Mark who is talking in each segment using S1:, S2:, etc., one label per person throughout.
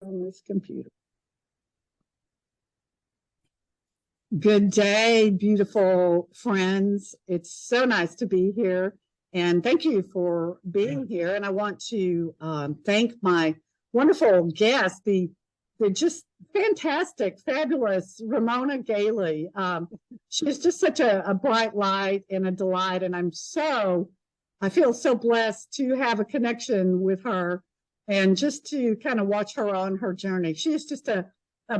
S1: on this computer. Good day, beautiful friends. It's so nice to be here. And thank you for being here. And I want to thank my wonderful guest, the just fantastic, fabulous Ramona Galey. She's just such a bright light and a delight. And I feel so blessed to have a connection with her and just to kind of watch her on her journey. She is just a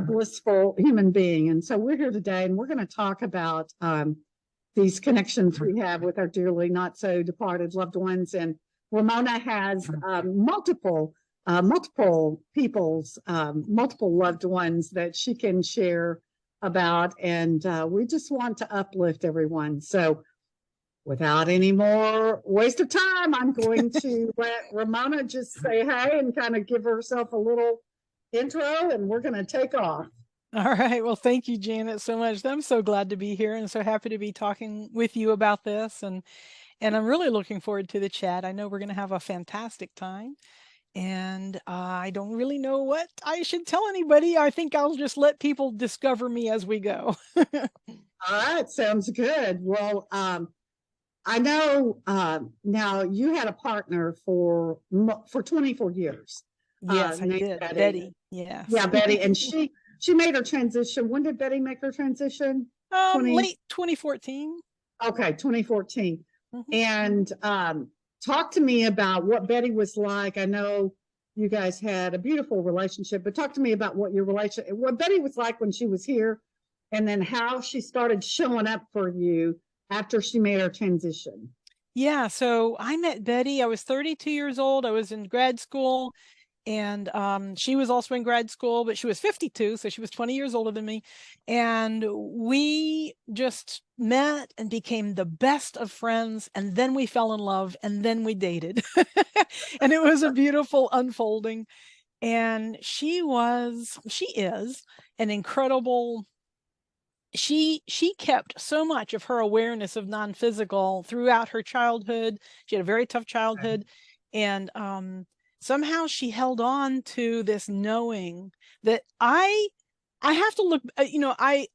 S1: blissful human being. And so we're here today and we're going to talk about these connections we have with our dearly not so departed loved ones. And Ramona has multiple people's, multiple loved ones that she can share about. And we just want to uplift everyone. So without any more waste of time, I'm going to let Ramona just say hey and kind of give herself a little intro, and we're going to take off.
S2: All right. Well, thank you, Janet, so much. I'm so glad to be here and so happy to be talking with you about this. And I'm really looking forward to the chat. I know we're going to have a fantastic time. And I don't really know what I should tell anybody. I think I'll just let people discover me as we go.
S1: All right. Sounds good. Well, I know now you had a partner for 24 years.
S2: Yes, I did. Betty. Yes.
S1: Yeah, Betty. And she made her transition. When did Betty make her transition?
S2: Late 2014.
S1: Okay, 2014.
S2: Mm-hmm.
S1: And talk to me about what Betty was like. I know you guys had a beautiful relationship, but talk to me about what Betty was like when she was here, and then how she started showing up for you after she made her transition.
S2: Yeah, so I met Betty. I was 32 years old. I was in grad school. And she was also in grad school, but she was 52, so she was 20 years older than me. And we just met and became the best of friends. And then we fell in love, and then we dated. And it was a beautiful unfolding. And she is an incredible. She kept so much of her awareness of non-physical throughout her childhood. She had a very tough childhood. And somehow she held on to this knowing that I have to look,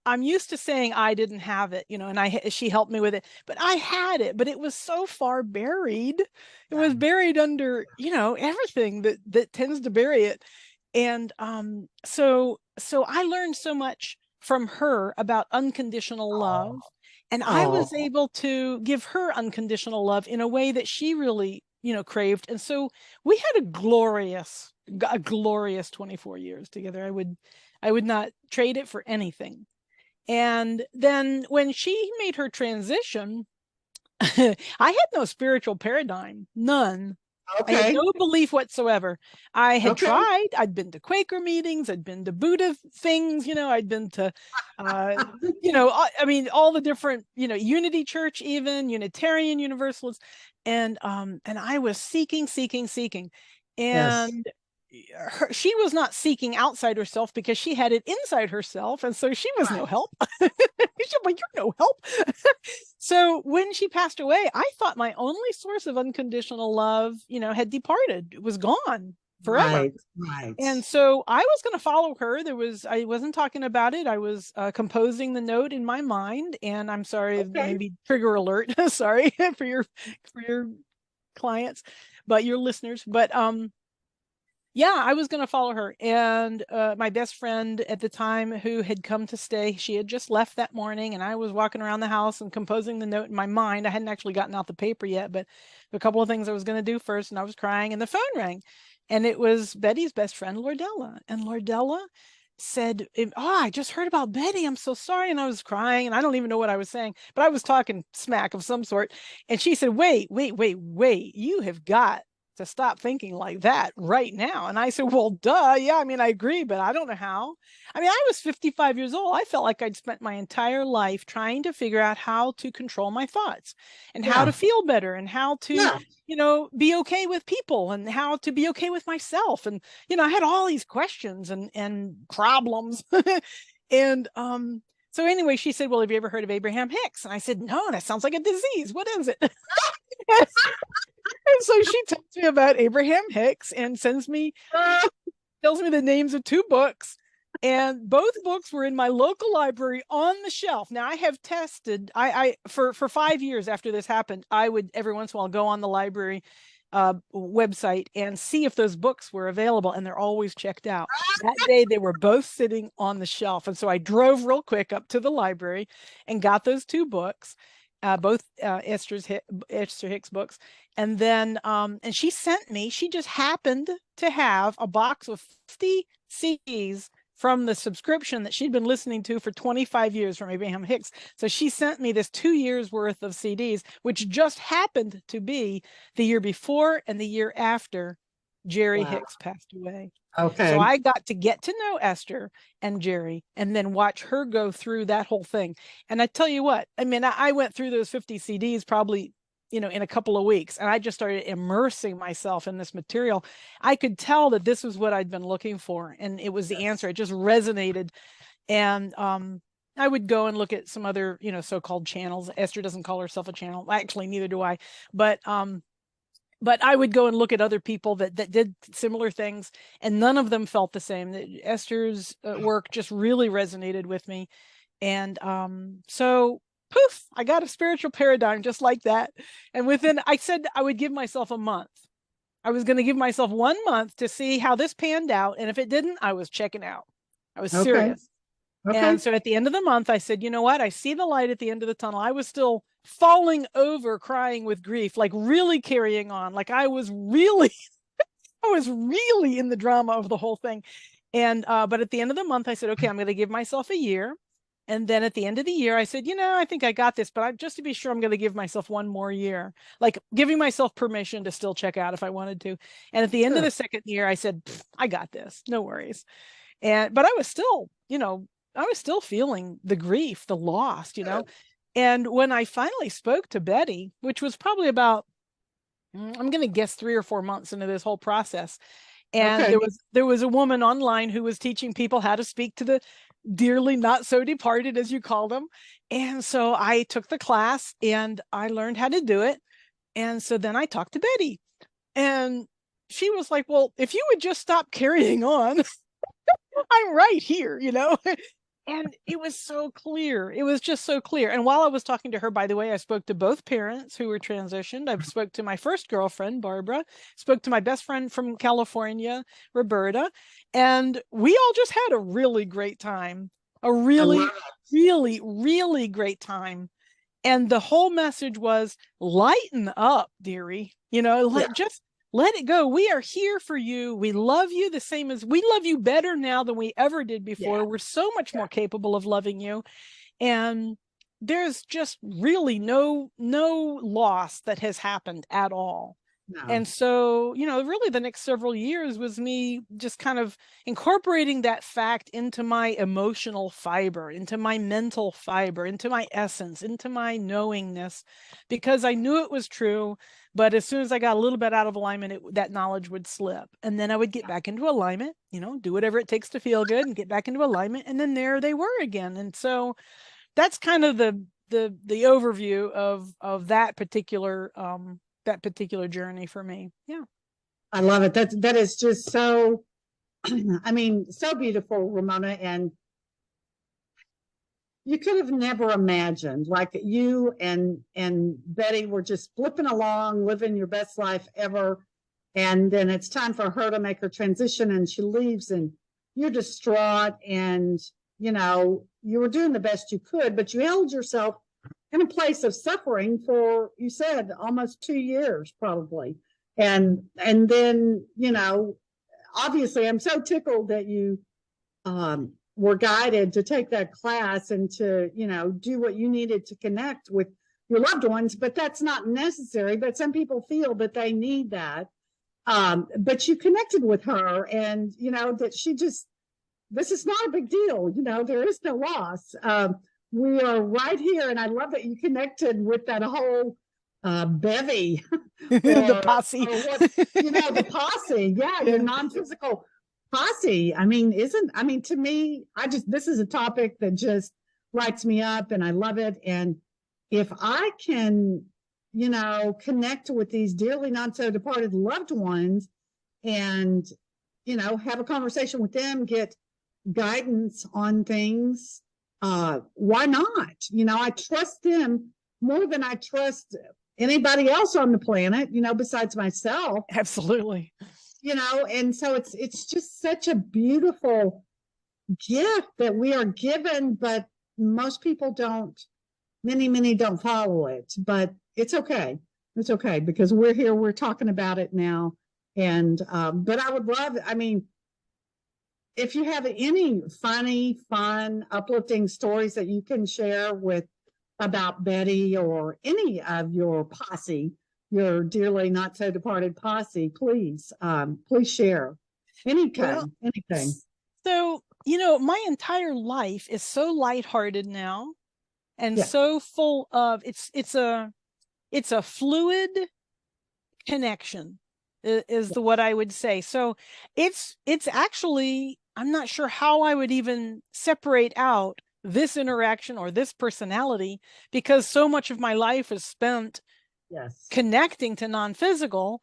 S2: I'm used to saying I didn't have it, and she helped me with it, but I had it, but it was so far buried. It was buried under, everything that tends to bury it. And so I learned so much from her about unconditional love. And I was able to give her unconditional love in a way that she really craved. And so we had a glorious 24 years together. I would not trade it for anything. And then when she made her transition, I had no spiritual paradigm, none.
S1: Okay.
S2: I had no belief whatsoever. I had tried. I'd been to Quaker meetings. I'd been to Buddha things. I'd been to, all the different, Unity Church, even Unitarian Universalists, and I was seeking, and she was not seeking outside herself because she had it inside herself, and so she was no help. She's like, you're no help. So when she passed away, I thought my only source of unconditional love, had departed. It was gone forever.
S1: Right.
S2: And so I was going to follow her. I wasn't talking about it. I was composing the note in my mind. And I'm sorry, maybe trigger alert. Sorry for your clients, but your listeners. But yeah, I was going to follow her. And my best friend at the time who had come to stay, she had just left that morning, and I was walking around the house and composing the note in my mind. I hadn't actually gotten out the paper yet, but a couple of things I was going to do first, and I was crying, and the phone rang. And it was Betty's best friend, Lordella. And Lordella said, I just heard about Betty. I'm so sorry. And I was crying, and I don't even know what I was saying, but I was talking smack of some sort. And she said, wait, you have got to stop thinking like that right now. And I said, well, duh. Yeah, I agree, but I don't know how. I was 55 years old. I felt like I'd spent my entire life trying to figure out how to control my thoughts and how to feel better and how to, be okay with people and how to be okay with myself. And, I had all these questions and problems. And, so anyway, she said, well, have you ever heard of Abraham Hicks? And I said, no, that sounds like a disease. What is it? And so she tells me about Abraham Hicks and sends me tells me the names of two books. And both books were in my local library on the shelf. Now I have tested, for 5 years after this happened, I would every once in a while go on the library website and see if those books were available, and they're always checked out. That day they were both sitting on the shelf. And so I drove real quick up to the library and got those two books, both Esther Hicks books. And then, and she just happened to have a box of 50 CDs from the subscription that she'd been listening to for 25 years from Abraham Hicks. So she sent me this 2 years worth of CDs, which just happened to be the year before and the year after Jerry Hicks passed away.
S1: Okay.
S2: So I got to get to know Esther and Jerry and then watch her go through that whole thing. And I tell you what, I mean, I went through those 50 CDs probably, in a couple of weeks, and I just started immersing myself in this material. I could tell that this was what I'd been looking for, and it was the answer. It just resonated. And I would go and look at some other, so-called channels. Esther doesn't call herself a channel. Actually, neither do I. But I would go and look at other people that did similar things, and none of them felt the same. Esther's work just really resonated with me. And so poof, I got a spiritual paradigm just like that. And I said I would give myself a month. I was going to give myself 1 month to see how this panned out. And if it didn't, I was checking out. I was serious. Okay. And so at the end of the month, I said, you know what? I see the light at the end of the tunnel. I was still falling over, crying with grief, like really carrying on. Like I was really in the drama of the whole thing. And, but at the end of the month, I said, okay, I'm going to give myself a year. And then at the end of the year, I said, I think I got this, but just to be sure, I'm going to give myself 1 more year, like giving myself permission to still check out if I wanted to. And at the end of the second year, I said, I got this, no worries. But I was still, I was still feeling the grief, the loss, And when I finally spoke to Betty, which was probably about, I'm going to guess 3 or 4 months into this whole process. And there was a woman online who was teaching people how to speak to the dearly not so departed, as you call them. And so I took the class and I learned how to do it. And so then I talked to Betty, and she was like, well, if you would just stop carrying on, I'm right here, And it was so clear. It was just so clear. And while I was talking to her, by the way, I spoke to both parents who were transitioned. I spoke to my first girlfriend, Barbara, spoke to my best friend from California, Roberta, and we all just had a really great time, a really, really, really great time. And the whole message was lighten up, dearie, just let it go. We are here for you. We love you the same as we love you better now than we ever did before. Yeah. We're so much more capable of loving you. And there's just really no loss that has happened at all. No. And so, really the next several years was me just kind of incorporating that fact into my emotional fiber, into my mental fiber, into my essence, into my knowingness, because I knew it was true. But as soon as I got a little bit out of alignment, that knowledge would slip. And then I would get back into alignment, do whatever it takes to feel good and get back into alignment. And then there they were again. And so that's kind of the overview of that particular journey for me. Yeah.
S1: I love it. That is just so, so beautiful, Ramona. And you could have never imagined, like you and Betty were just flipping along, living your best life ever. And then it's time for her to make her transition, and she leaves, and you're distraught, and, you were doing the best you could, but you held yourself in a place of suffering for, you said, almost 2 years, probably. And then, obviously I'm so tickled that you, were guided to take that class and to, do what you needed to connect with your loved ones, but that's not necessary. But some people feel that they need that. But you connected with her, and, that this is not a big deal. There is no loss. We are right here. And I love that you connected with that whole bevy.
S2: The posse.
S1: The posse. Yeah, your non-physical posse. To me, this is a topic that just lights me up, and I love it. And if I can, connect with these dearly not so departed loved ones and have a conversation with them, get guidance on things. Why not? I trust them more than I trust anybody else on the planet, besides myself.
S2: Absolutely.
S1: And so it's just such a beautiful gift that we are given, but most people don't, many don't follow it, but it's okay. It's okay because we're here, we're talking about it now. And, but I would love, if you have any funny, fun, uplifting stories that you can share about Betty or any of your posse, your dearly not so departed posse, please share anything.
S2: So, my entire life is so lighthearted now and so full of it's a fluid connection is the what I would say. So it's actually, I'm not sure how I would even separate out this interaction or this personality, because so much of my life is spent connecting to non-physical,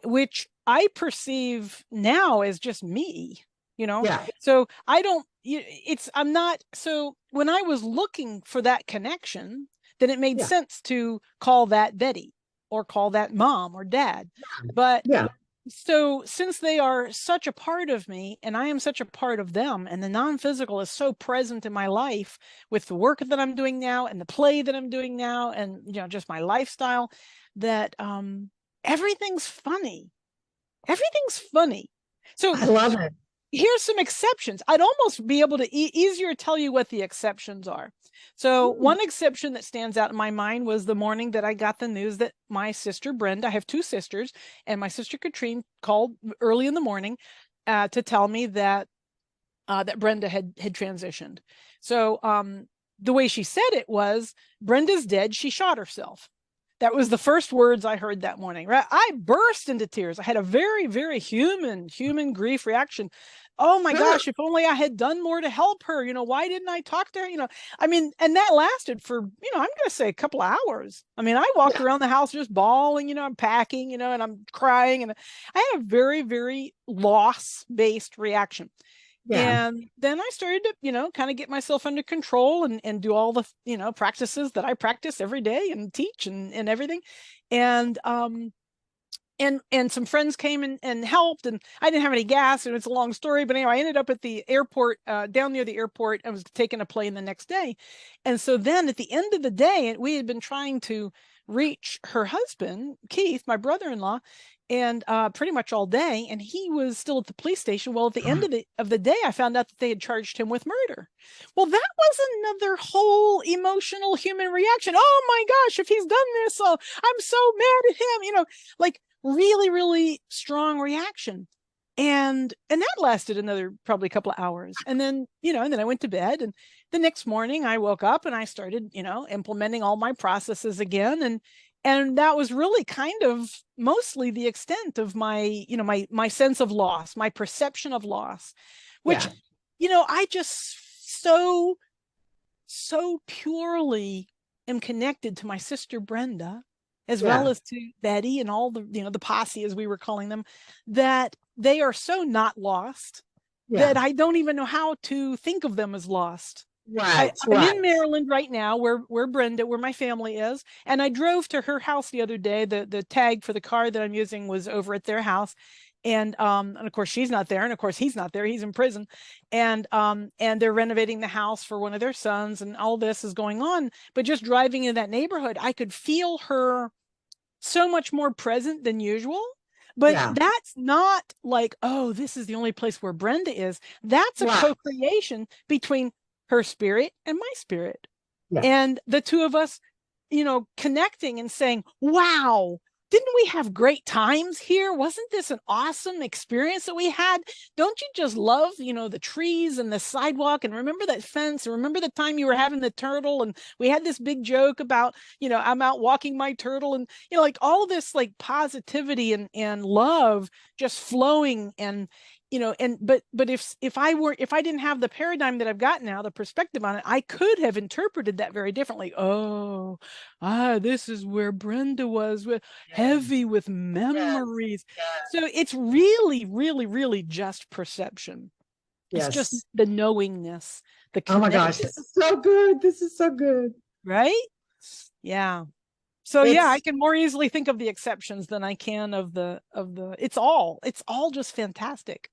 S2: which I perceive now as just me, so I don't, I'm not, so when I was looking for that connection, then it made sense to call that Betty or call that mom or dad. But so since they are such a part of me and I am such a part of them, and the non-physical is so present in my life with the work that I'm doing now and the play that I'm doing now and just my lifestyle, that everything's funny. Everything's funny. So
S1: I love it.
S2: Here's some exceptions. I'd almost be able to easier tell you what the exceptions are. So one exception that stands out in my mind was the morning that I got the news that my sister Brenda, I have two sisters, and my sister Katrine called early in the morning to tell me that that Brenda had transitioned. So the way she said it was, Brenda's dead, she shot herself. That was the first words I heard that morning. Right? I burst into tears. I had a very, very human grief reaction. Oh my gosh, if only I had done more to help her. Why didn't I talk to her? And that lasted for, I'm going to say a couple of hours. I walked around the house just bawling, I'm packing, and I'm crying. And I had a very, very loss-based reaction. And then I started to, kind of get myself under control and do all the, practices that I practice every day and teach and everything. And some friends came and helped, and I didn't have any gas, and it's a long story, but anyway, I ended up at the airport, down near the airport. I was taking a plane the next day. And so then at the end of the day, we had been trying to reach her husband, Keith, my brother-in-law, and pretty much all day, and he was still at the police station. Well, at the end of the day, I found out that they had charged him with murder. Well, that was another whole emotional human reaction. Oh my gosh, if he's done this, oh, I'm so mad at him, like really, really strong reaction. And that lasted another probably a couple of hours. And then, and then I went to bed, and the next morning I woke up and I started, implementing all my processes again. And that was really kind of mostly the extent of my, my sense of loss, my perception of loss, which, I just so purely am connected to my sister Brenda, as well as to Betty and all the, the posse, as we were calling them, that they are so not lost that I don't even know how to think of them as lost. I'm in Maryland right now, where Brenda, where my family is, and I drove to her house the other day. The tag for the car that I'm using was over at their house, and of course she's not there, and of course he's not there. He's in prison, and they're renovating the house for one of their sons, and all this is going on. But just driving in that neighborhood, I could feel her so much more present than usual. But that's not like, oh, this is the only place where Brenda is. That's a co-creation between her spirit and my spirit. And the two of us, connecting and saying, wow, didn't we have great times here? Wasn't this an awesome experience that we had? Don't you just love, the trees and the sidewalk, and remember that fence, and remember the time you were having the turtle, and we had this big joke about, I'm out walking my turtle, and, like all of this like positivity and love just flowing. And but if I didn't have the paradigm that I've got now, the perspective on it, I could have interpreted that very differently. Oh, this is where Brenda was, with heavy with memories. So it's really, really, really just perception. It's just the knowingness, the connection.
S1: Oh my gosh, this is so good. This is so good.
S2: Right? Yeah. So yeah, I can more easily think of the exceptions than I can of the it's all just fantastic.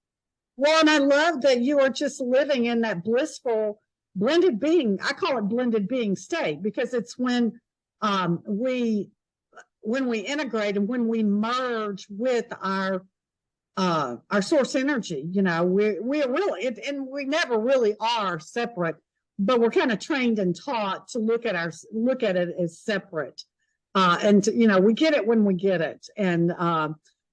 S1: Well, and I love that you are just living in that blissful blended being. I call it blended being state, because it's when we integrate and when we merge with our source energy. We're really and we never really are separate, but we're kind of trained and taught to look at it as separate. And we get it when we get it. And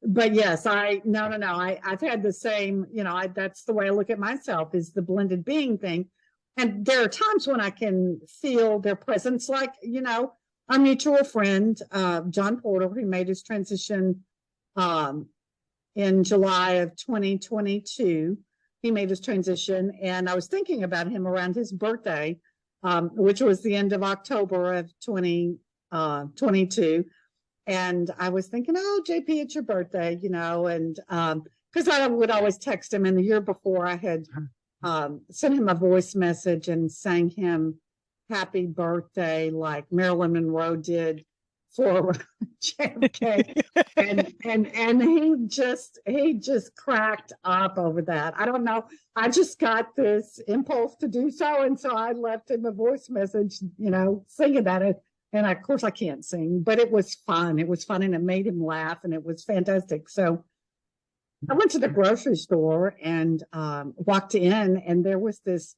S1: but yes, I've had the same, that's the way I look at myself, is the blended being thing. And there are times when I can feel their presence, like, our mutual friend, John Porter, who made his transition in July of 2022. He made his transition, and I was thinking about him around his birthday, which was the end of October of 2022. And I was thinking, oh, JP, it's your birthday, and because I would always text him. And the year before, I had sent him a voice message and sang him happy birthday, like Marilyn Monroe did for JFK. and he just cracked up over that. I don't know. I just got this impulse to do so. And so I left him a voice message, singing that. And of course I can't sing, but it was fun. It was fun, and it made him laugh, and it was fantastic. So I went to the grocery store and walked in, and there was this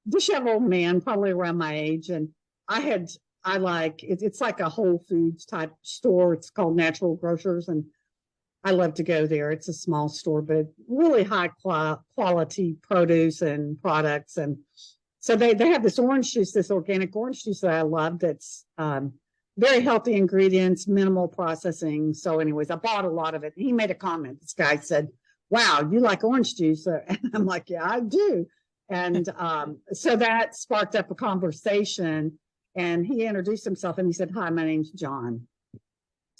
S1: disheveled man, probably around my age. And it's like a Whole Foods type store. It's called Natural Grocers, and I love to go there. It's a small store, but really high quality produce and products. And so they have this orange juice, this organic orange juice that I love, that's very healthy ingredients, minimal processing. So anyways, I bought a lot of it. He made a comment. This guy said, wow, you like orange juice? And I'm like, yeah, I do. And so that sparked up a conversation, and he introduced himself and he said, hi, my name's John.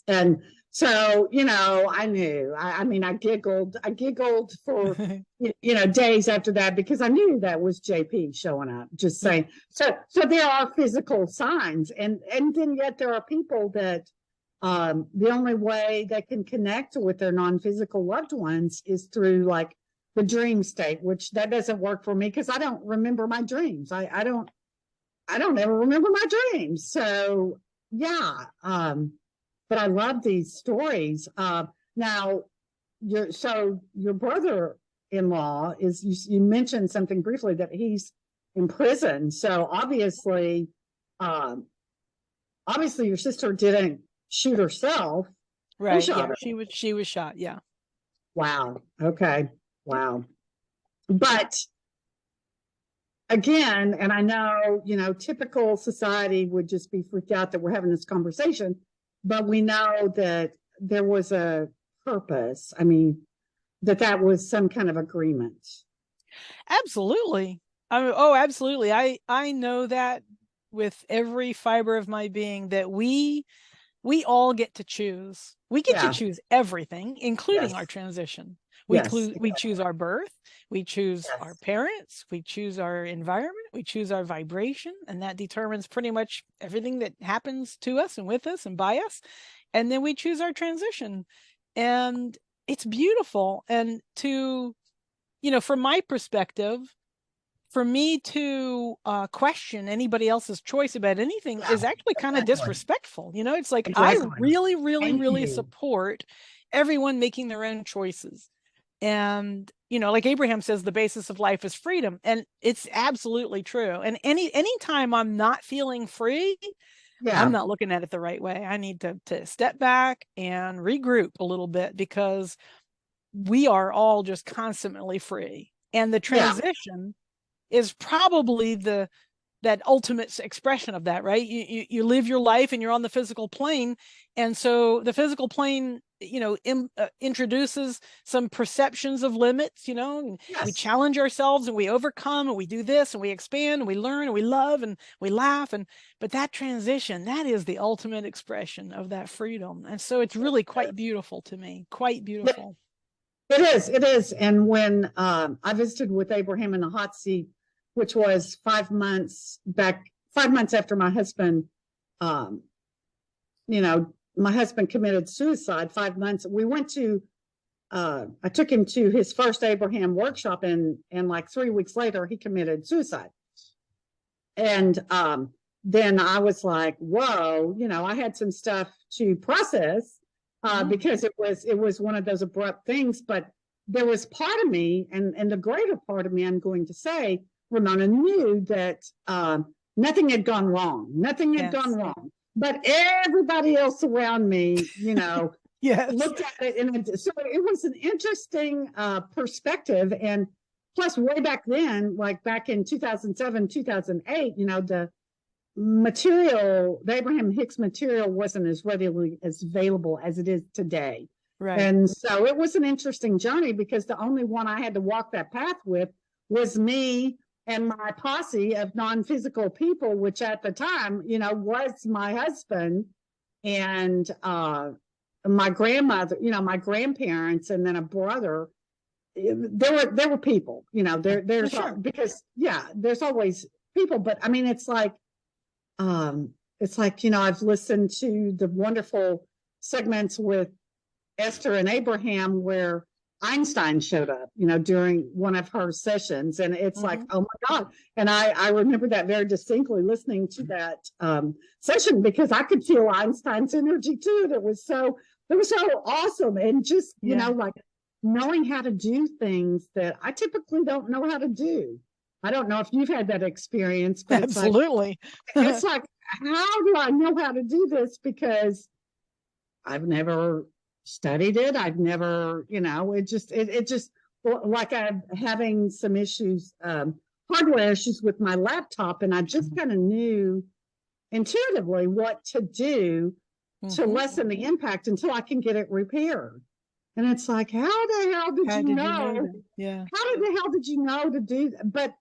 S1: And so, I knew, I giggled for, days after that, because I knew that was JP showing up, just saying. So there are physical signs, and then yet there are people that the only way they can connect with their non-physical loved ones is through, like, the dream state, which that doesn't work for me, because I don't remember my dreams. I don't ever remember my dreams. So yeah. But I love these stories. Now, your brother-in-law is, you mentioned something briefly, that he's in prison. So obviously your sister didn't shoot herself.
S2: Right. Yeah, she was shot. Yeah.
S1: Wow. Okay. Wow. But again, and I know, typical society would just be freaked out that we're having this conversation. But we know that there was a purpose. I mean, that was some kind of agreement.
S2: Absolutely. Absolutely. I know that with every fiber of my being, that we all get to choose. We get to choose everything, including our transition. We choose our birth. We choose our parents. We choose our environment. We choose our vibration. And that determines pretty much everything that happens to us and with us and by us. And then we choose our transition. And it's beautiful. And from my perspective, for me to question anybody else's choice about anything is actually kind of disrespectful. It's like, I really, really, really support everyone making their own choices. And, like Abraham says, the basis of life is freedom. And it's absolutely true. And anytime I'm not feeling free, I'm not looking at it the right way. I need to step back and regroup a little bit, because we are all just constantly free. And the transition is probably that ultimate expression of that, right? You live your life and you're on the physical plane. And so the physical plane introduces some perceptions of limits, and we
S1: Yes.
S2: challenge ourselves and we overcome and we do this and we expand and we learn and we love and we laugh. But that transition, that is the ultimate expression of that freedom. And so it's really quite beautiful to me, quite beautiful.
S1: It is. It is. And when I visited with Abraham in the hot seat, which was 5 months after my husband, my husband committed suicide. 5 months. We went to, I took him to his first Abraham workshop, and like 3 weeks later, he committed suicide. And then I was like, whoa, I had some stuff to process. Because it was one of those abrupt things, but there was part of me, and the greater part of me, I'm going to say, Ramona, knew that nothing had gone wrong. Nothing had gone wrong. But everybody else around me, looked at it. And so it was an interesting perspective. And plus, way back then, like back in 2007, 2008, the Abraham Hicks material wasn't as readily as available as it is today.
S2: Right.
S1: And so it was an interesting journey, because the only one I had to walk that path with was me and my posse of non-physical people, which at the time, was my husband and my grandmother, my grandparents, and then a brother. There were people, there's
S2: sure.
S1: Because there's always people, but I mean, it's like, I've listened to the wonderful segments with Esther and Abraham where Einstein showed up, during one of her sessions. And it's like, oh my God. And I remember that very distinctly, listening to that session, because I could feel Einstein's energy too. It was so awesome. And just, like knowing how to do things that I typically don't know how to do. I don't know if you've had that experience, but
S2: absolutely.
S1: It's like, how do I know how to do this? Because I've never studied it. I've never, it just like I'm having some issues, hardware issues with my laptop. And I just kind of knew intuitively what to do to lessen the impact until I can get it repaired. And it's like, how the hell did you know?
S2: Yeah.
S1: How the hell did you know to do that? But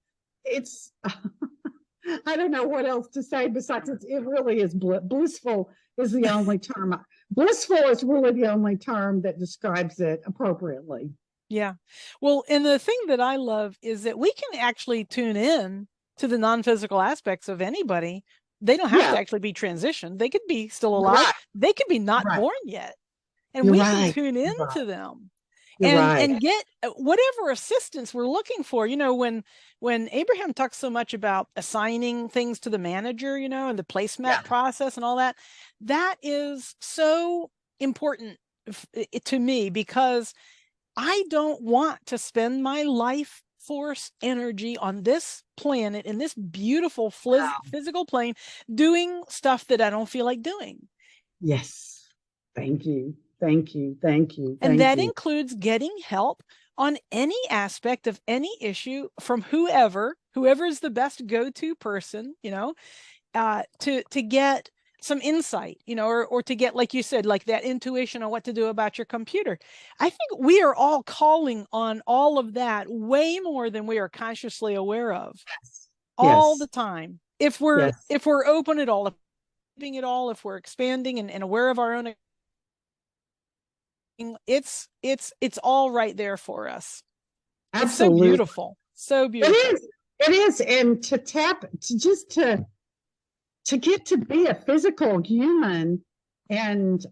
S1: it's, I don't know what else to say besides it really is blissful is the only term. Blissful is really the only term that describes it appropriately.
S2: Yeah. Well, and the thing that I love is that we can actually tune in to the non-physical aspects of anybody. They don't have to actually be transitioned. They could be still alive.
S1: Right.
S2: They could be not born yet. And we can tune into them. And get whatever assistance we're looking for. When Abraham talks so much about assigning things to the manager, and the placemat process and all that, that is so important to me, because I don't want to spend my life force energy on this planet, in this beautiful physical plane, doing stuff that I don't feel like doing.
S1: Yes. Thank you. Thank you. Thank you.
S2: And that includes getting help on any aspect of any issue from whoever is the best go-to person, to get some insight, or to get, like you said, like that intuition on what to do about your computer. I think we are all calling on all of that way more than we are consciously aware of all the time. If we're open at all, if we're expanding and aware of our own, it's all right there for us.
S1: Absolutely.
S2: It's so beautiful. So beautiful.
S1: It is. And to get to be a physical human, and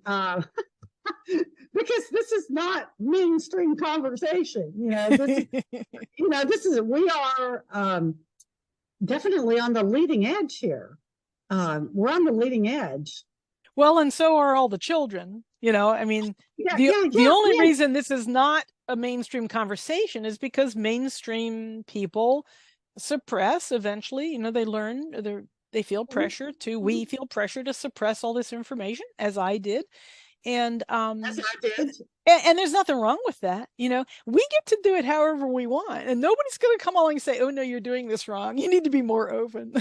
S1: because this is not mainstream conversation, we are definitely on the leading edge here. We're on the leading edge.
S2: Well, and so are all the children, the only reason this is not a mainstream conversation is because mainstream people suppress eventually, they learn, they feel pressure to, we feel pressure to suppress all this information, as I did. And
S1: That's what I did.
S2: and there's nothing wrong with that. You know, we get to do it however we want, and nobody's going to come along and say, oh no, you're doing this wrong, you need to be more open.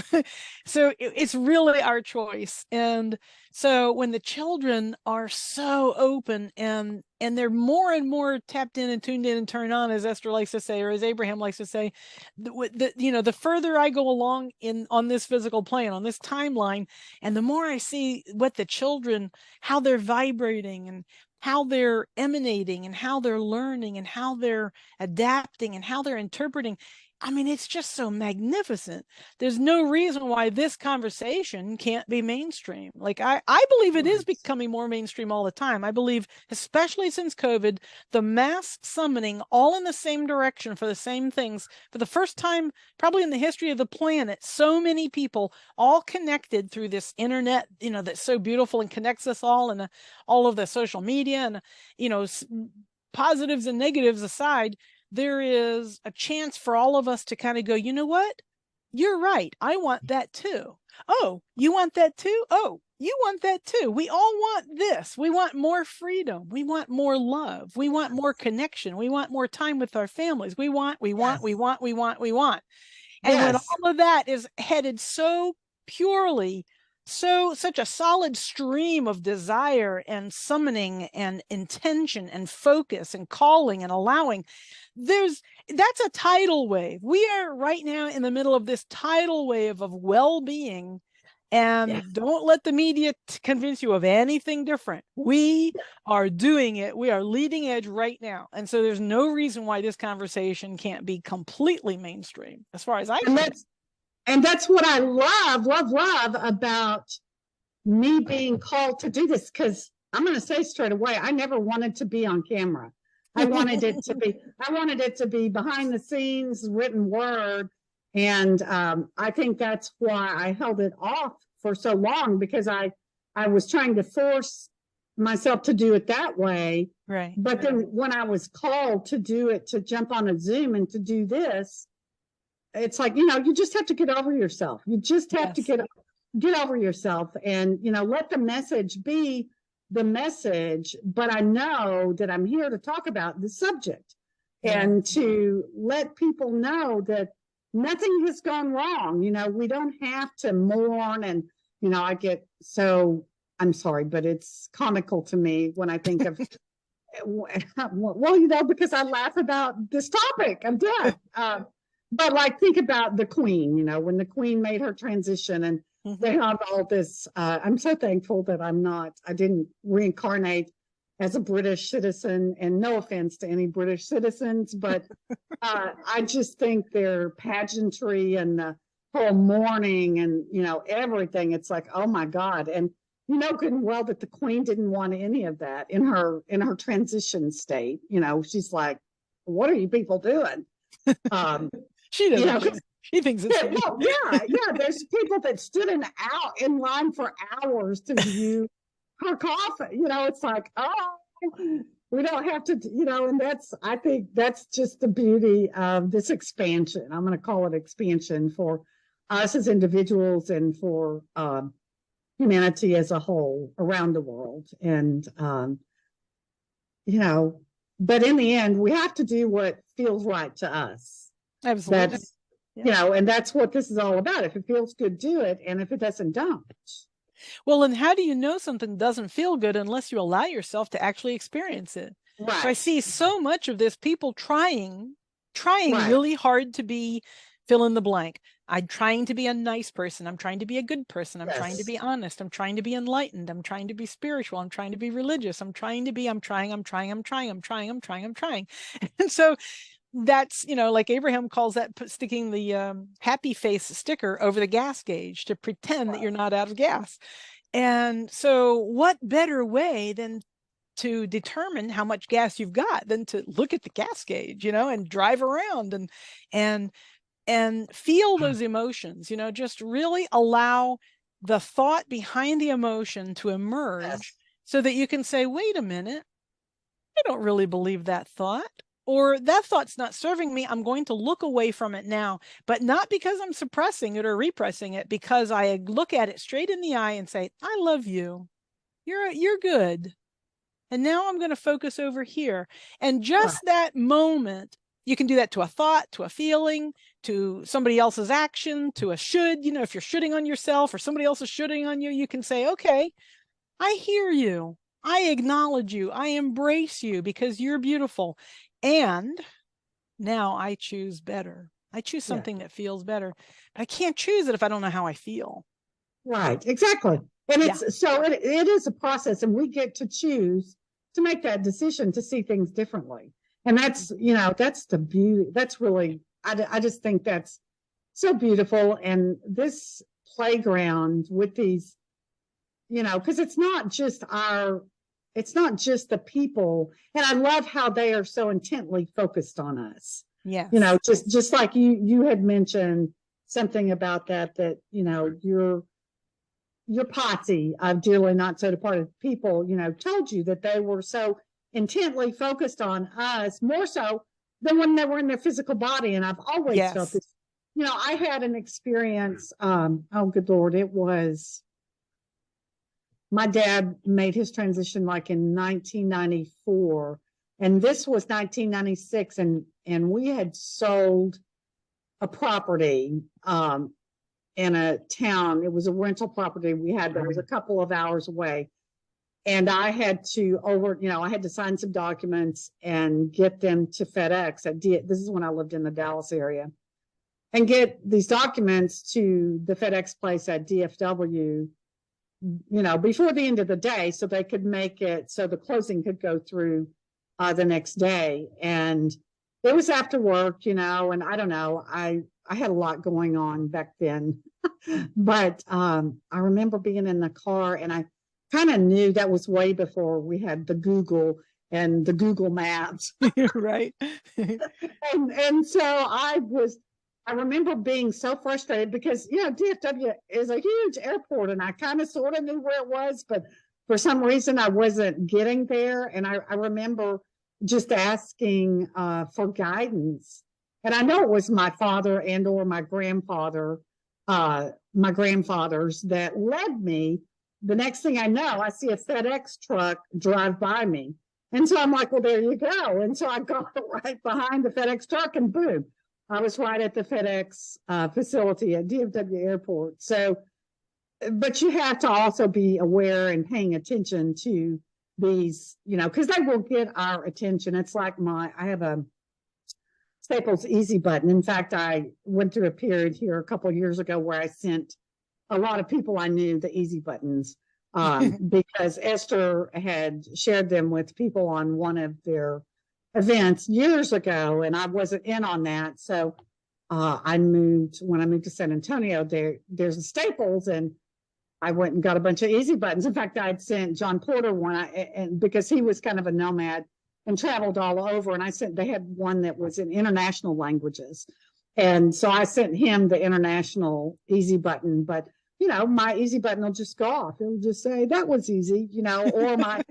S2: So it's really our choice. And so when the children are so open and they're more and more tapped in and tuned in and turned on, as Esther likes to say, or as Abraham likes to say, the further I go along on this physical plane, on this timeline, and the more I see what the children, how they're vibrating and how they're emanating and how they're learning and how they're adapting and how they're interpreting. I mean, it's just so magnificent. There's no reason why this conversation can't be mainstream. Like, I believe it is becoming more mainstream all the time. I believe, especially since COVID, the mass summoning all in the same direction for the same things, for the first time probably in the history of the planet, so many people all connected through this internet, that's so beautiful and connects us all, and all of the social media, and, positives and negatives aside, there is a chance for all of us to kind of go, you know what? You're right. I want that too. Oh, you want that too? Oh, you want that too. We all want this. We want more freedom. We want more love. We want more connection. We want more time with our families. We want. And when all of that is headed so purely, such a solid stream of desire and summoning and intention and focus and calling and allowing, that's a tidal wave. We are right now in the middle of this tidal wave of well-being, and don't let the media convince you of anything different. We are doing it. We are leading edge right now. And so there's no reason why this conversation can't be completely mainstream, as far as I can.
S1: And that's what I love about me being called to do this, because I'm going to say straight away, I never wanted to be on camera. I wanted it to be behind the scenes, written word. And I think that's why I held it off for so long, because I was trying to force myself to do it that way.
S2: Right.
S1: But then when I was called to do it, to jump on a Zoom and to do this, it's like, you just have to get over yourself. You just have to get over yourself and, let the message be the message. But I know that I'm here to talk about the subject and to let people know that nothing has gone wrong. We don't have to mourn. And, I'm sorry, but it's comical to me when I think of, well, because I laugh about this topic. I'm dead. But think about the Queen, when the Queen made her transition and they have all this, I'm so thankful that I didn't reincarnate as a British citizen, and no offense to any British citizens, but I just think their pageantry and the whole mourning and, everything, it's like, oh my God. And good and well that the Queen didn't want any of that in her transition state. She's like, what are you people doing?
S2: She doesn't. She thinks it's
S1: there's people that stood in line for hours to view her coffin. It's like, oh, we don't have to, and I think that's just the beauty of this expansion. I'm going to call it expansion for us as individuals and for humanity as a whole around the world. And but in the end, we have to do what feels right to us.
S2: Absolutely.
S1: That's, and that's what this is all about. If it feels good, do it. And if it doesn't, don't.
S2: Well, and how do you know something doesn't feel good unless you allow yourself to actually experience it? Right. So I see so much of this, people trying really hard to be fill in the blank. I'm trying to be a nice person. I'm trying to be a good person. I'm trying to be honest. I'm trying to be enlightened. I'm trying to be spiritual. I'm trying to be religious. I'm trying. And so that's, like Abraham calls that sticking the happy face sticker over the gas gauge to pretend that you're not out of gas. And so what better way than to determine how much gas you've got than to look at the gas gauge, and drive around and feel those emotions, just really allow the thought behind the emotion to emerge so that you can say, wait a minute, I don't really believe that thought. Or that thought's not serving me. I'm going to look away from it now, but not because I'm suppressing it or repressing it, because I look at it straight in the eye and say, I love you. You're good. And now I'm going to focus over here. And just
S1: Right.
S2: that moment, you can do that to a thought, to a feeling, to somebody else's action, to a should. You know, if you're shoulding on yourself or somebody else is shoulding on you, you can say, okay, I hear you. I acknowledge you. I embrace you because you're beautiful. And now I choose better. I choose
S1: Yeah.
S2: something that feels better. I can't choose it if I don't know how I feel.
S1: Right. Exactly. And
S2: Yeah.
S1: it is a process, and we get to choose to make that decision to see things differently. And that's, that's the beauty. That's really, I just think that's so beautiful. And this playground with these, because it's not just the people. And I love how they are so intently focused on us.
S2: Yes.
S1: Just like you had mentioned something about that, your posse of dearly not so departed people, told you that they were so intently focused on us, more so than when they were in their physical body. And I've always felt
S2: Yes.
S1: this. I had an experience. Oh, good Lord. It was my dad made his transition like in 1994. And this was 1996. And we had sold a property in a town. It was a rental property we had that was a couple of hours away. And I had to I had to sign some documents and get them to FedEx. This is when I lived in the Dallas area, and get these documents to the FedEx place at DFW, before the end of the day, so they could make it so the closing could go through the next day. And it was after work, and I don't know, I had a lot going on back then. But I remember being in the car, and I kind of knew that was way before we had the Google and the Google Maps.
S2: Right.
S1: And so I remember being so frustrated because, DFW is a huge airport, and I kind of sort of knew where it was, but for some reason I wasn't getting there. And I remember just asking for guidance. And I know it was my father and or my grandfathers that led me. The next thing I know, I see a FedEx truck drive by me. And so I'm like, well, there you go. And so I go right behind the FedEx truck, and boom, I was right at the FedEx facility at DFW Airport. So, but you have to also be aware and paying attention to these, because they will get our attention. It's like I have a Staples Easy Button. In fact, I went through a period here a couple of years ago where I sent a lot of people I knew the Easy Buttons because Esther had shared them with people on one of their events years ago, and I wasn't in on that. So when I moved to San Antonio, there's a Staples, and I went and got a bunch of Easy Buttons. In fact, I'd sent John Porter one, and because he was kind of a nomad and traveled all over, and they had one that was in international languages. And so I sent him the international Easy Button, but my Easy Button will just go off. It'll just say that was easy, or my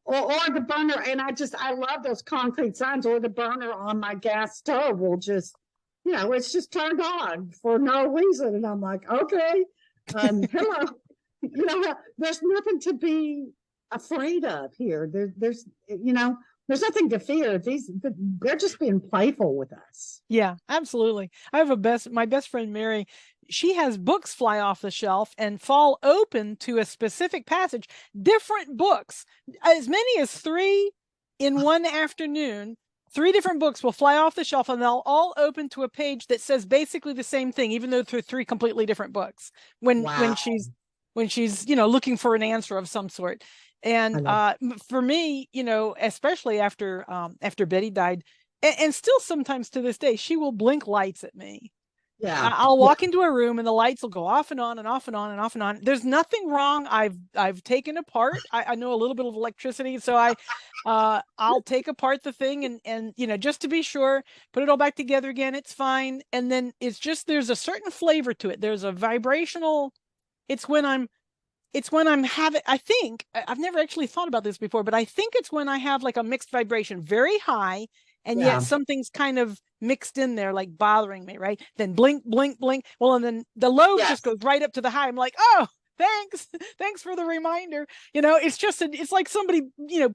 S1: or the burner. And I love those concrete signs, or the burner on my gas stove will just, it's just turned on for no reason. And I'm like, okay, hello, there's nothing to be afraid of here. There's nothing to fear. They're just being playful with us.
S2: Yeah, absolutely. I have my best friend, Mary. She has books fly off the shelf and fall open to a specific passage, different books, as many as 3 in one afternoon. 3 different books will fly off the shelf, and they'll all open to a page that says basically the same thing, even though they're 3 completely different books. When she's looking for an answer of some sort. And for me, especially after Betty died, and still sometimes to this day, she will blink lights at me.
S1: Yeah,
S2: I'll walk into a room and the lights will go off and on and off and on and off and on. There's nothing wrong. I've taken apart. I know a little bit of electricity, so I'll take apart the thing and just to be sure, put it all back together again. It's fine. And then it's just there's a certain flavor to it. There's a vibrational. It's when I'm having, I think, I've never actually thought about this before, but I think it's when I have like a mixed vibration, very high, and yet something's kind of mixed in there, like bothering me, right? Then blink, blink, blink. Well, and then the low just goes right up to the high. I'm like, oh, Thanks. Thanks for the reminder. It's just, it's like somebody,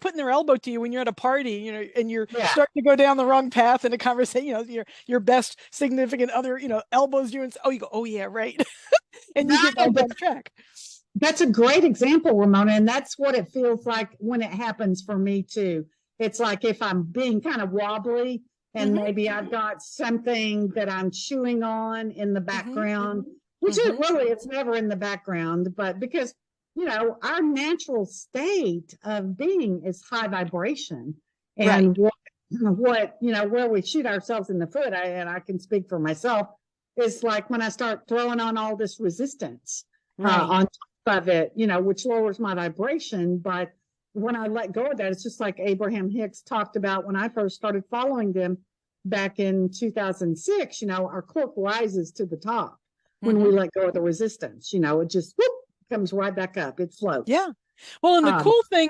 S2: putting their elbow to you when you're at a party, and you're starting to go down the wrong path in a conversation, your best significant other, elbows you and you go, oh yeah, right. And you get back on track.
S1: That's a great example, Ramona. And that's what it feels like when it happens for me too. It's like if I'm being kind of wobbly and maybe I've got something that I'm chewing on in the background, which is really, it's never in the background, but because, our natural state of being is high vibration. And what, where we shoot ourselves in the foot, and I can speak for myself, is like when I start throwing on all this resistance on top of it, which lowers my vibration. But when I let go of that, it's just like Abraham Hicks talked about when I first started following them back in 2006, our cork rises to the top when we let go of the resistance, it just whoop, comes right back up. It floats.
S2: Yeah. Well, and the cool thing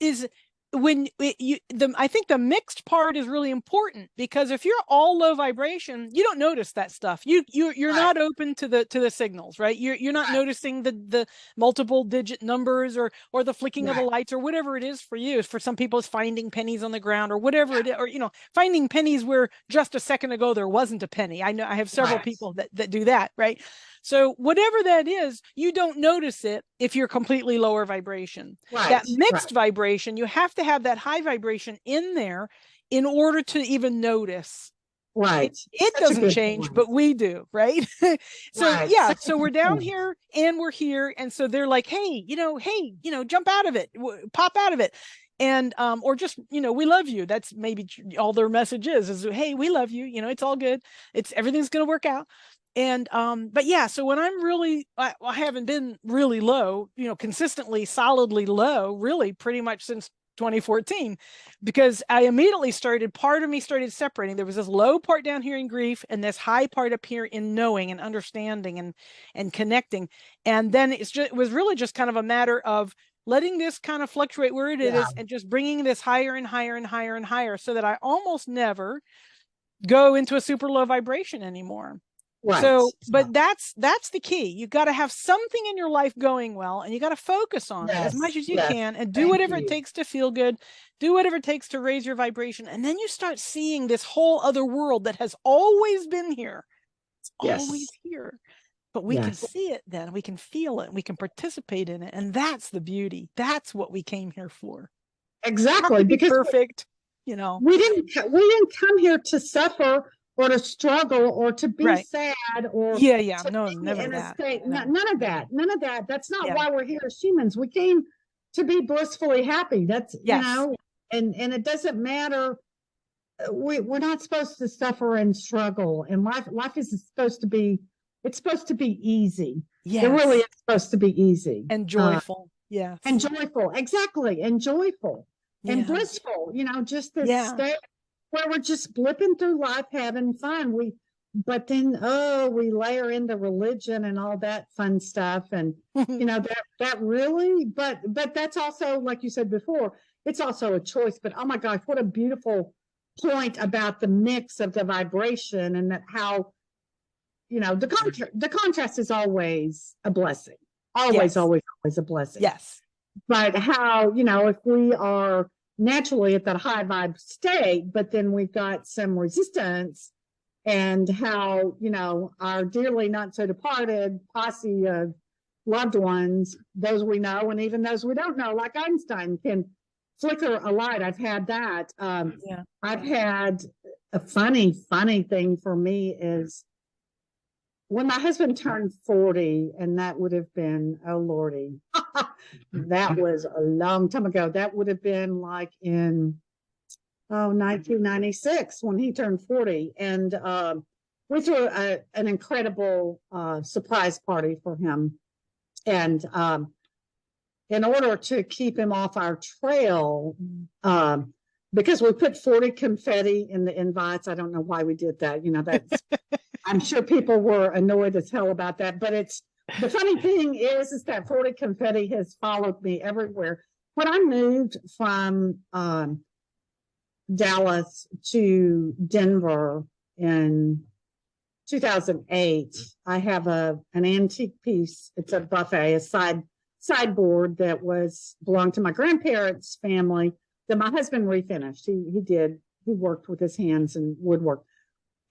S2: is when I think the mixed part is really important, because if you're all low vibration, you don't notice that stuff. You're not open to the signals, right? You're not noticing the multiple digit numbers or the flicking of the lights or whatever it is for you. For some people, it's finding pennies on the ground or whatever it is, or finding pennies where just a second ago there wasn't a penny. I know I have several people that do that, right? So whatever that is, you don't notice it if you're completely lower vibration. That mixed vibration, you have to have that high vibration in there in order to even notice. It doesn't change, but we do, right? So we're down here and we're here. And so they're like, hey, jump out of it, pop out of it. And, or just, we love you. That's maybe all their message is, hey, we love you. It's all good. Everything's going to work out. And, but yeah, so when I'm really, I haven't been really low, consistently, solidly low, really pretty much since 2014, because I immediately part of me started separating. There was this low part down here in grief and this high part up here in knowing and understanding and connecting. And then it was really just kind of a matter of letting this kind of fluctuate where it is and just bringing this higher and higher and higher and higher so that I almost never go into a super low vibration anymore. So, but that's the key. You got to have something in your life going well, and you got to focus on it as much as you can, and do whatever it takes to feel good, do whatever it takes to raise your vibration. And then you start seeing this whole other world that has always been here. It's always here, but we can see it then, we can feel it, we can participate in it. And that's the beauty. That's what we came here for.
S1: Exactly. Because
S2: perfect,
S1: we didn't come here to suffer or to struggle or to be sad or
S2: no, never that.
S1: None of that. That's not why we're here as humans. We came to be blissfully happy. That's and it doesn't matter. We're not supposed to suffer and struggle, and life is supposed to be easy. It really is supposed to be easy
S2: and joyful.
S1: And joyful, exactly, and joyful and blissful. Just this state where we're just blipping through life, having fun. But then we layer in the religion and all that fun stuff, and that really. But that's also, like you said before, it's also a choice. But oh my gosh, what a beautiful point about the mix of the vibration, and that how the contrast is always a blessing. Always a blessing.
S2: Yes.
S1: But how if we are naturally at that high vibe state, but then we've got some resistance, and how our dearly not so departed posse of loved ones, those we know and even those we don't know, like Einstein, can flicker a light. I've had that. I've had a funny thing for me is when my husband turned 40, and that would have been, oh Lordy, that was a long time ago. That would have been like in 1996 when he turned 40. And we threw an incredible surprise party for him. And in order to keep him off our trail, because we put 40 confetti in the invites. I don't know why we did that. That's I'm sure people were annoyed as hell about that. But the funny thing is that 40 confetti has followed me everywhere. When I moved from Dallas to Denver in 2008. I have an antique piece. It's a buffet, a sideboard that belonged to my grandparents' family that my husband refinished. He worked with his hands and woodwork.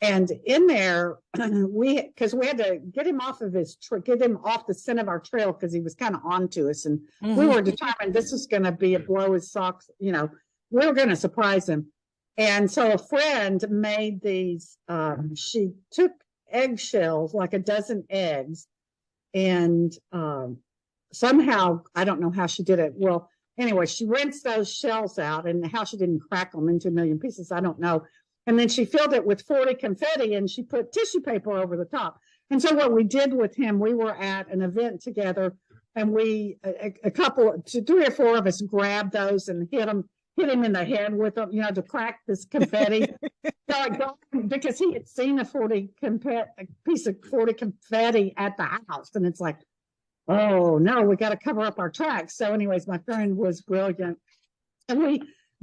S1: And in there, because we had to get him off of get him off the scent of our trail because he was kind of onto us. And we were determined this was going to be a blow his socks, we were going to surprise him. And so a friend made these, she took eggshells, like a dozen eggs, and somehow, I don't know how she did it. Well, anyway, she rinsed those shells out, and how she didn't crack them into a million pieces, I don't know. And then she filled it with 40 confetti, and she put tissue paper over the top. And so what we did with him, we were at an event together, and three or four of us grabbed those and hit him in the head with them, to crack this confetti. Because he had seen a piece of 40 confetti at the house, and it's like, oh no, we got to cover up our tracks. So anyways, my friend was brilliant.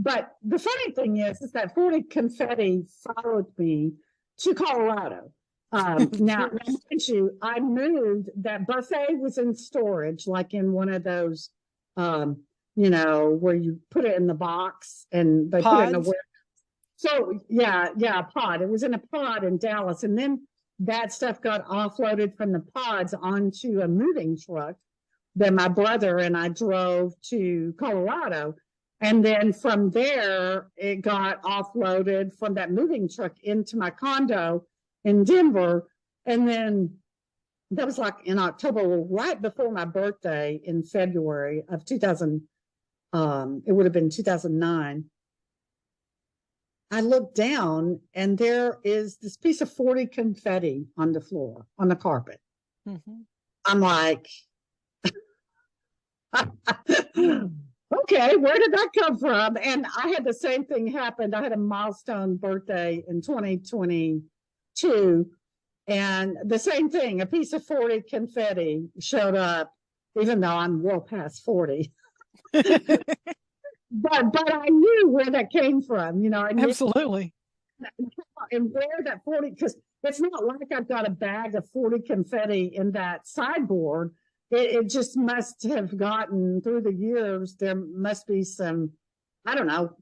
S1: But the funny thing is that 40 confetti followed me to Colorado. Now, mind you, I moved, that buffet was in storage, like in one of those, where you put it in the box and they put it in a warehouse. So a pod. It was in a pod in Dallas. And then that stuff got offloaded from the pods onto a moving truck that my brother and I drove to Colorado. And then from there, it got offloaded from that moving truck into my condo in Denver. And then that was like in October, right before my birthday in February of 2000. It would have been 2009. I looked down, and there is this piece of 40 confetti on the floor, on the carpet. I'm like, okay, where did that come from? And I had the same thing happen. I had a milestone birthday in 2022, and the same thing, a piece of 40 confetti showed up, even though I'm well past 40. But I knew where that came from, I knew.
S2: Absolutely.
S1: And where that 40, because it's not like I've got a bag of 40 confetti in that sideboard. It just must have gotten through the years. There must be some, I don't know,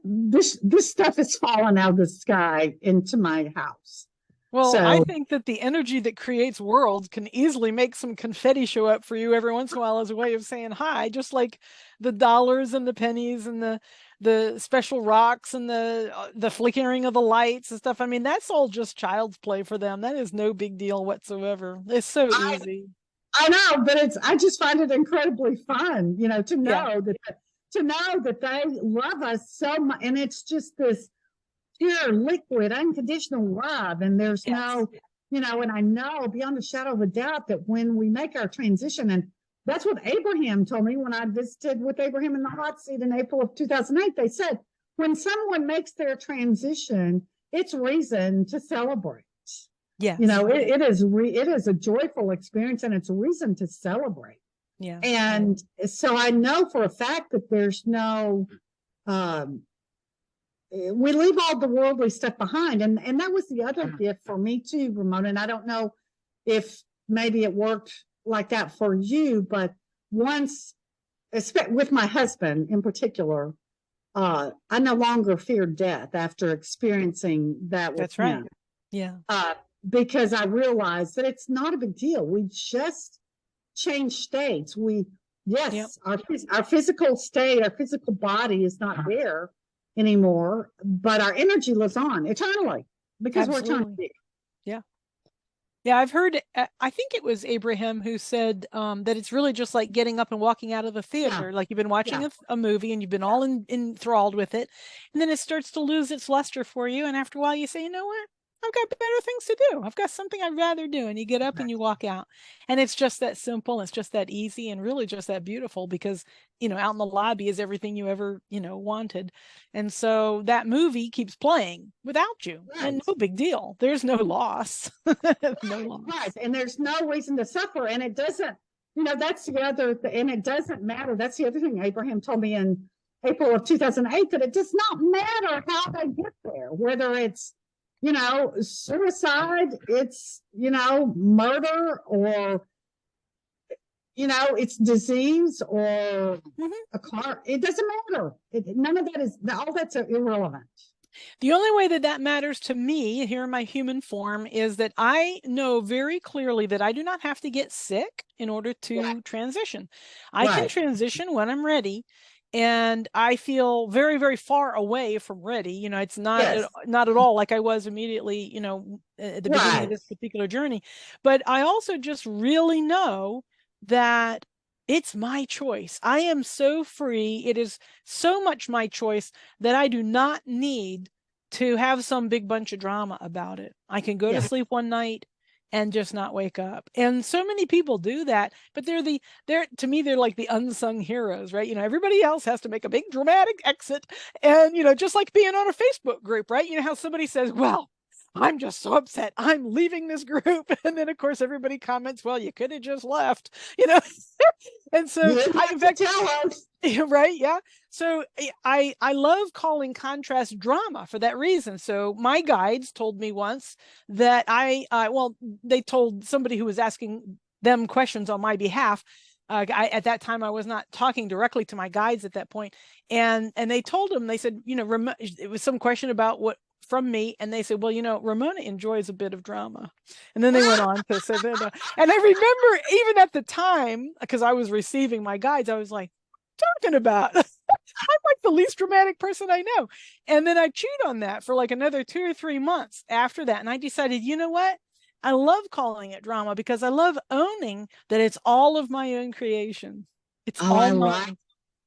S1: this stuff is falling out of the sky into my house.
S2: Well, I think that the energy that creates worlds can easily make some confetti show up for you every once in a while as a way of saying hi, just like the dollars and the pennies and the special rocks and the flickering of the lights and stuff. I mean, that's all just child's play for them. That is no big deal whatsoever. It's so easy.
S1: I know, but I just find it incredibly fun, to know that they love us so much, and it's just this pure, liquid, unconditional love. And there's no, and I know beyond a shadow of a doubt that when we make our transition, and that's what Abraham told me when I visited with Abraham in the hot seat in April of 2008, they said, when someone makes their transition, it's reason to celebrate.
S2: Yes.
S1: It is a joyful experience, and it's a reason to celebrate.
S2: Yeah.
S1: And so I know for a fact that there's no, we leave all the worldly stuff behind. And that was the other gift for me too, Ramona. And I don't know if maybe it worked like that for you, but once, with my husband in particular, I no longer fear death after experiencing that with
S2: That's right.
S1: him.
S2: Yeah.
S1: Because I realized that it's not a big deal. We just change states. Our physical state, our physical body is not there anymore, but our energy lives on eternally because we're eternally.
S2: Yeah. Yeah, I've heard, I think it was Abraham who said that it's really just like getting up and walking out of the theater. Like you've been watching a movie and you've been all enthralled with it. And then it starts to lose its luster for you. And after a while you say, you know what? I've got better things to do. I've got something I'd rather do. And you get up and you walk out. And it's just that simple. It's just that easy and really just that beautiful because, out in the lobby is everything you ever, wanted. And so that movie keeps playing without you. Right. And no big deal. There's no loss. No loss.
S1: Right. And there's no reason to suffer. And it doesn't, that's the other thing. And it doesn't matter. That's the other thing Abraham told me in April of 2008, that it does not matter how they get there, whether it's suicide, it's, murder, or, it's disease, or a car. It doesn't matter. None of that all that's irrelevant.
S2: The only way that that matters to me here in my human form is that I know very clearly that I do not have to get sick in order to transition. I can transition when I'm ready. And I feel very, very far away from ready. It's not not at all like I was immediately, at the beginning of this particular journey. But I also just really know that it's my choice. I am so free. It is so much my choice that I do not need to have some big bunch of drama about it. I can go to sleep one night and just not wake up. And so many people do that, but to me, they're like the unsung heroes, right? Everybody else has to make a big dramatic exit. And, just like being on a Facebook group, right? How somebody says, well, I'm just so upset, I'm leaving this group. And then of course, everybody comments, well, you could have just left, And so in fact, right. Yeah. So I love calling contrast drama for that reason. So my guides told me once that they told somebody who was asking them questions on my behalf. At that time, I was not talking directly to my guides at that point. And they told them, they said, it was some question about what from me. And they said, well, Ramona enjoys a bit of drama. And then they went on to say that. And I remember even at the time, because I was receiving my guides, I was like, talking about? I'm like the least dramatic person I know. And then I chewed on that for like another 2 or 3 months after that. And I decided, you know what? I love calling it drama because I love owning that it's all of my own creation. It's all mine.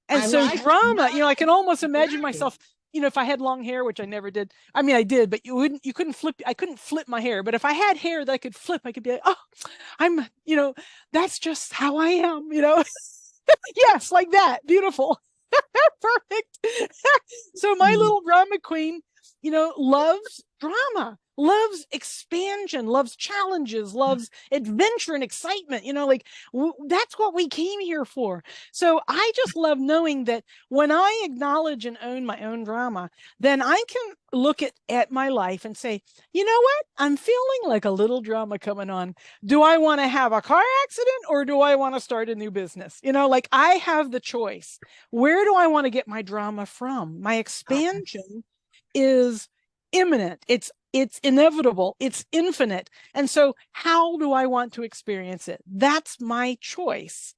S2: And so drama, I can almost imagine myself, if I had long hair, which I never did. I mean, I did, but I couldn't flip my hair. But if I had hair that I could flip, I could be like, oh, I'm, that's just how I am, Yes, like that. Beautiful. Perfect. So my little drama queen, loves drama, loves expansion, loves challenges, loves adventure and excitement. That's what we came here for. So I just love knowing that when I acknowledge and own my own drama, then I can look at my life and say, you know what? I'm feeling like a little drama coming on. Do I want to have a car accident or do I want to start a new business? I have the choice. Where do I want to get my drama from? My expansion is imminent. It's inevitable. It's infinite. And so how do I want to experience it? That's my choice.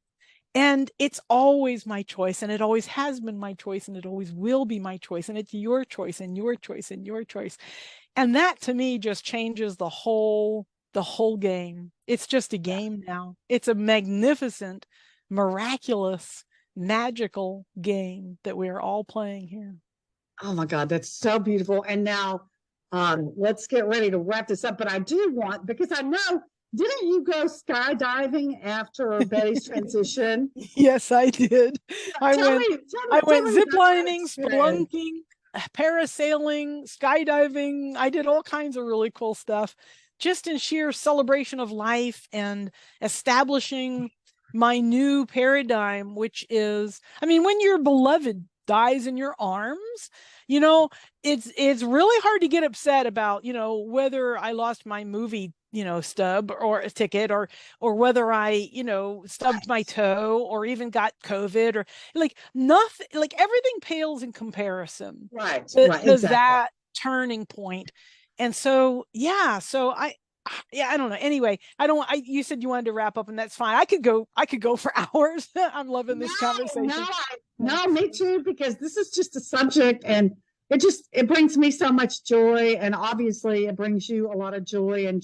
S2: And it's always my choice. And it always has been my choice. And it always will be my choice. And it's your choice and your choice and your choice. And that to me just changes the whole game. It's just a game now. It's a magnificent, miraculous, magical game that we are all playing here.
S1: Oh my God, that's so beautiful. And now let's get ready to wrap this up. But I do want, because I know, didn't you go skydiving after Betty's transition?
S2: Yes, I did. I went ziplining, spelunking, parasailing, skydiving. I did all kinds of really cool stuff, just in sheer celebration of life and establishing my new paradigm, which is, when your beloved dies in your arms, it's really hard to get upset about, whether I lost my movie, stub or a ticket, or whether I, stubbed my toe or even got COVID, or like nothing, like everything pales in comparison.
S1: Right.
S2: To that turning point. And so, I don't know. Anyway, you said you wanted to wrap up, and that's fine. I could go for hours. I'm loving this conversation.
S1: No, me too, because this is just a subject, and it brings me so much joy, and obviously it brings you a lot of joy, and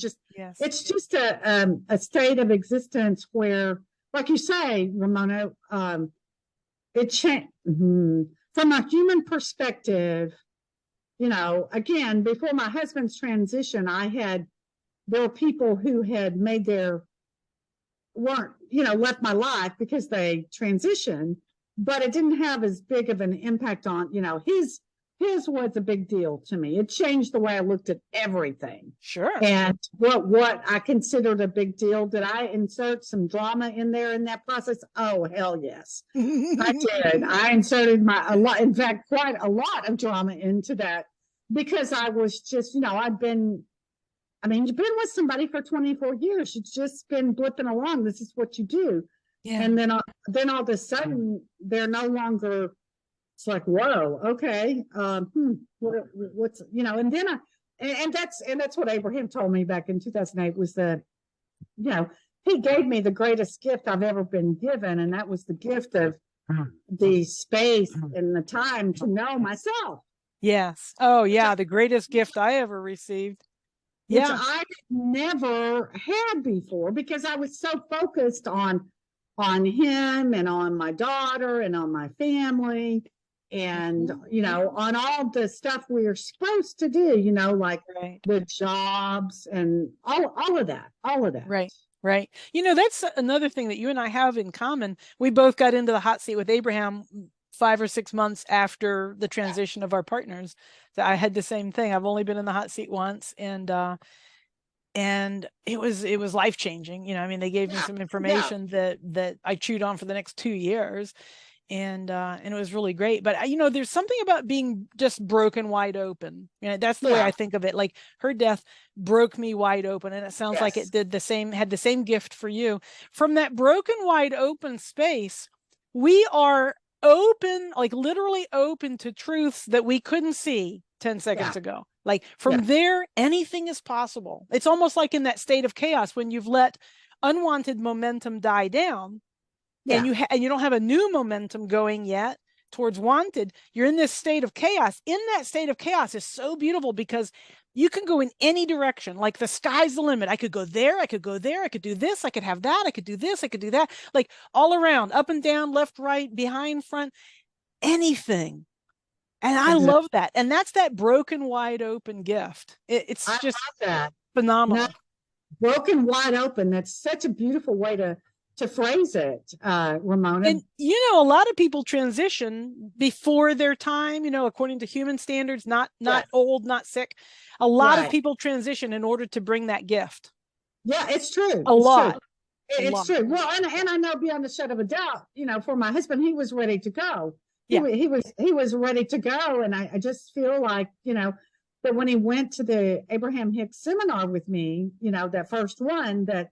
S1: it's just a state of existence where, like you say, Ramona, it changed from a human perspective. Again, before my husband's transition, there were people who had left my life because they transitioned, but it didn't have as big of an impact on, his was a big deal to me. It changed the way I looked at everything.
S2: Sure.
S1: And what I considered a big deal, did I insert some drama in there in that process? Oh, hell yes. I did. I inserted quite a lot of drama into that because I was just, you've been with somebody for 24 years. You've just been blipping along. This is what you do.
S2: Yeah.
S1: And then all of a sudden they're no longer, it's like, whoa, okay. What's, and then and that's what Abraham told me back in 2008 was that, he gave me the greatest gift I've ever been given. And that was the gift of the space and the time to know myself.
S2: Yes. Oh yeah. The greatest gift I ever received.
S1: Which
S2: Yeah.
S1: I never had before because I was so focused on him and on my daughter and on my family and, on all the stuff we are supposed to do, like the jobs and all of that.
S2: Right. Right. That's another thing that you and I have in common. We both got into the hot seat with Abraham 5 or 6 months after the transition of our partners. So I had the same thing. I've only been in the hot seat once, and it was life-changing. They gave me some information that I chewed on for the next 2 years, and it was really great. But there's something about being just broken wide open. That's the way I think of it. Like her death broke me wide open, and it sounds like it did had the same gift for you. From that broken wide open space, we are open, like literally open to truths that we couldn't see 10 seconds ago. Like from there, anything is possible. It's almost like in that state of chaos when you've let unwanted momentum die down. And you don't have a new momentum going yet towards wanted. You're in this state of chaos. In that state of chaos is so beautiful because you can go in any direction. Like the sky's the limit. I could go there. I could go there. I could do this. I could have that. I could do this. I could do that. Like all around, up and down, left, right, behind, front, anything. And I love that. And that's that broken, wide open gift. It's just phenomenal.
S1: No, broken, wide open. That's such a beautiful way to phrase it, Ramona.
S2: And a lot of people transition before their time, according to human standards, not old, not sick. A lot of people transition in order to bring that gift.
S1: Yeah, it's true.
S2: A lot.
S1: It's true. Well, and I know beyond a shadow of a doubt, for my husband, he was ready to go. He was ready to go. And I just feel like, that when he went to the Abraham Hicks seminar with me, that first one, that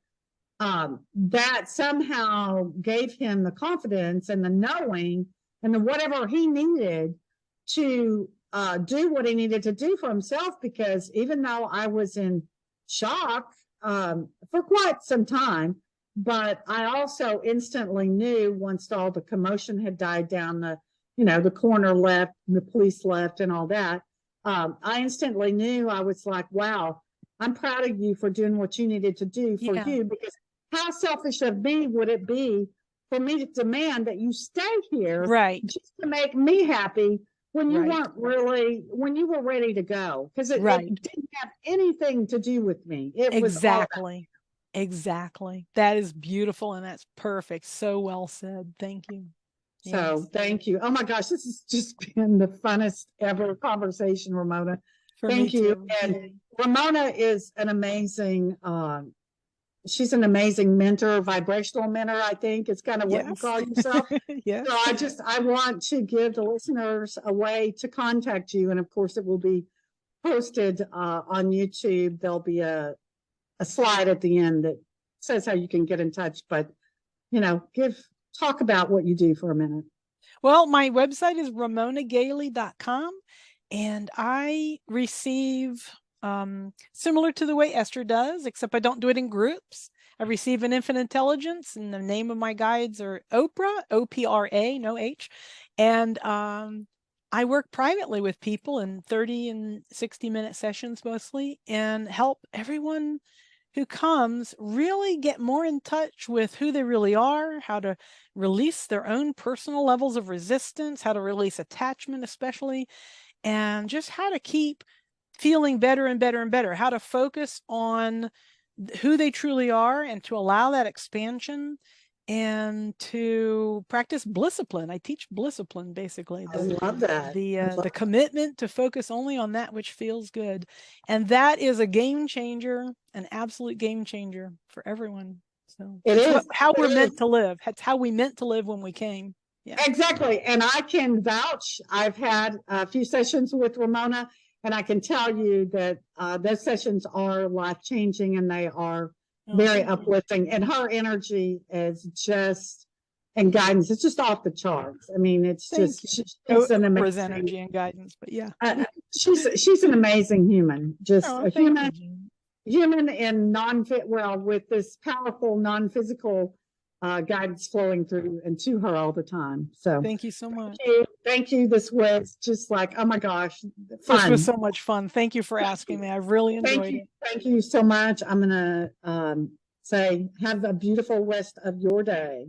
S1: somehow gave him the confidence and the knowing and the whatever he needed to do what he needed to do for himself. Because even though I was in shock for quite some time, but I also instantly knew once all the commotion had died down, the coroner left, the police left and all that, I instantly knew. I was like, wow, I'm proud of you for doing what you needed to do for you, because how selfish of me would it be for me to demand that you stay here just to make me happy when you weren't really, when you were ready to go? Because it didn't have anything to do with me. It was
S2: exactly. That is beautiful, and that's perfect. So well said. Thank you.
S1: So thank you. Oh my gosh, this has just been the funnest ever conversation, Ramona. Thank you. And Ramona is an amazing she's an amazing mentor, vibrational mentor, I think is kind of what you call yourself. So I want to give the listeners a way to contact you. And of course it will be posted on YouTube. There'll be a slide at the end that says how you can get in touch, but talk about what you do for a minute.
S2: Well, my website is ramonagaley.com, and I receive similar to the way Esther does, except I don't do it in groups. I receive an infinite intelligence, and the name of my guides are Oprah, O-P-R-A, no H. And I work privately with people in 30 and 60-minute sessions mostly, and help everyone who comes really get more in touch with who they really are, how to release their own personal levels of resistance, how to release attachment especially, and just how to keep feeling better and better and better, how to focus on who they truly are and to allow that expansion, and to practice blissipline. I teach blissipline, basically.
S1: I love that.
S2: The commitment to focus only on that which feels good. And that is a game changer, an absolute game changer for everyone. So
S1: it is
S2: how we're meant to live. That's how we meant to live when we came. Yeah.
S1: Exactly. And I can vouch. I've had a few sessions with Ramona, And I can tell you that those sessions are life-changing, and they are
S2: Oh,
S1: very
S2: thank you.
S1: uplifting. And her energy is just, and guidance, it's just off the charts. I mean, it's
S2: Thank
S1: just,
S2: you.
S1: she's an
S2: Oprah's
S1: amazing,
S2: energy and guidance, but yeah.
S1: she's an amazing human, just
S2: Oh,
S1: a
S2: thank
S1: human,
S2: you, Jean.
S1: human and non-fit, well, with this powerful non-physical guidance flowing through and to her all the time. So
S2: Thank you so much.
S1: thank you. This was just like, oh my gosh, fun.
S2: This was so much fun. Thank you for asking me. I really enjoyed it.
S1: Thank you so much. I'm gonna say have a beautiful rest of your day.